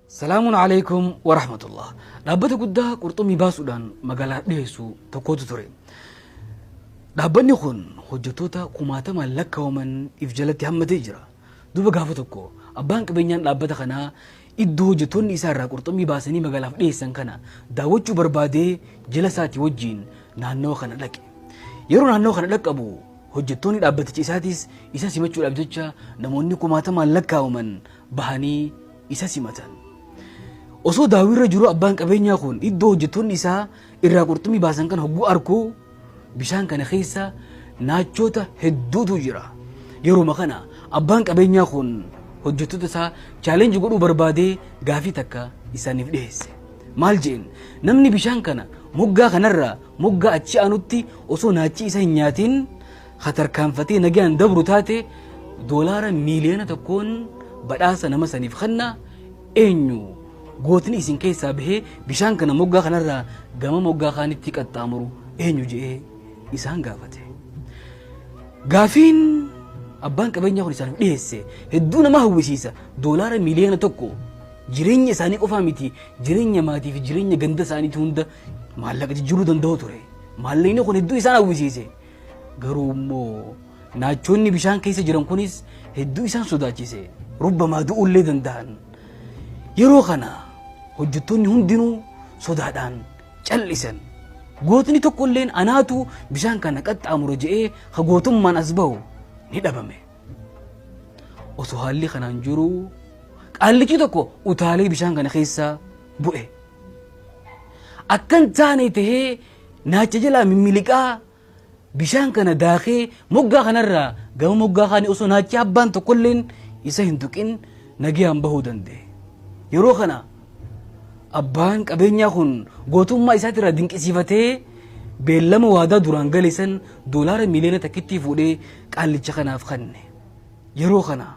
Salaamun alaikum wa rahmatullah. Dhaabbata guddaa qurxummii baasuudhaan magaalaa dhiyeessu tokkotu ture. Dhaabbanni kun hojjettoota kumaatamaan lakkaa'aman if jalatti hammatee jira. Duuba gaafa tokko abbaan qabeenyaan dhaabbata kanaa iddoo hojjettoonni isaa irraa qurxummii baasanii magaalaaf dhiyeessan kana daawwachuu barbaadee jala isaatii wajjin naannoo kana dhaqe. Yeroo naannoo kana dhaqqabu hojjettoonni dhaabbaticha isaatis isa simachuudhaaf jecha namoonni kumaatamaan lakkaa'aman bahanii isa simatan. Osoo daawwiirra jiru abbaan qabeenyaa kun iddoo hojjettoonni isaa irraa qurxummii baasan kana hogguu arku bishaan kana keessa naachoota hedduutu jira. Yeroo kana abbaan qabeenyaa kun hojjettoota isaa chaalenjii godhuu barbaadee gaafii takka isaaniif dhiyeesse. Maal jeen namni bishaan kana moggaa kanarraa moggaa achi aanutti osoo naachi isa hin nyaatiin hatarkaanfatee nagaan dabru taate doolaara miiliyoona tokkoon badhaasa nama saniif kenna eenyu gootni isin keessaa bahee bishaan kana moggaa kanarraa gama moggaa kaanitti qaxxaamuru eenyu jedhee isaan gaafate. Gaafiin abbaan qabeenyaa kun isaaniif dhiyeesse hedduu nama hawwisiisa. Doolaara miiliyoona tokko jireenya isaanii qofaa miti jireenya maatii fi jireenya ganda isaaniitti hunda maallaqa jijjiiruu danda'u ture. Maallaqni kun hedduu isaan hawwisiise. Garuu immoo naachoonni bishaan keessa jiran kunis hedduu isaan sodaachise. Rubbamaa du'uullee danda'an. Yeroo kana hojjettoonni hundinuu sodaadhaan callisan. Gootni tokkolleen anaatu bishaan kana qaxxaamura jedhee ha gootummaan as bahu ni dhabame. Osoo haalli kanaan jiru qaallichi tokko utaalee bishaan kana keessa bu'e. Akkan taane tahee naacha jalaa mimmiliqaa bishaan kana daakee moggaa kanarraa gama moggaa kaanii osoo naachi abbaan tokkolleen isa hin tuqin nagayaan bahuu danda'e. Yeroo kana abbaan qabeenyaa kun gootummaa isaatirraa dinqisiifatee beellama waadaa duraan galeessan doolaara miiliyoona takkitti fuudhee qaallicha kanaaf kenne. Yeroo kana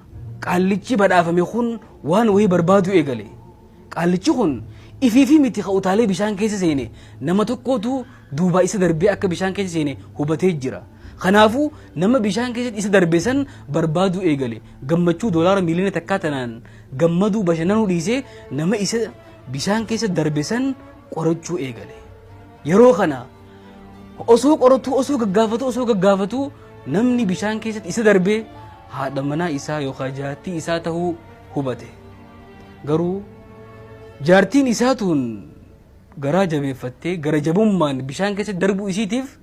qaallichi badhaafame kun waan wayii barbaadu eegale. Qaallichi kun ifiifi miti utaalee bishaan keessa seene nama tokkootu duuba isa darbee akka bishaan keessa seene hubatee jira. Kanaafuu nama bishaan keessatti isa darbe san barbaadu eegale. Gammachuu doolaara miiliyoona takkaa tanaan gammaduu bashannanuu dhiisee nama isa bishaan keessa darbe san qorachuu eegale. Yeroo kana osoo qoratu osoo gaggaafatu namni bishaan keessatti isa darbe haadha manaa isaa yookaan jaartii isaa tahuu hubate. Garuu jaartiin isaa tun garaa jabeeffattee gara jabummaan bishaan keessatti darbuu isiitiif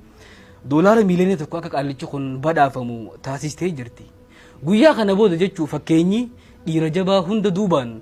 doolaara miiliyoona tokko akka qaallichi kun badhaafamu taasistee jirti. Guyyaa kana booda jechuu fakkeenyi dhiira jabaa hunda duubaan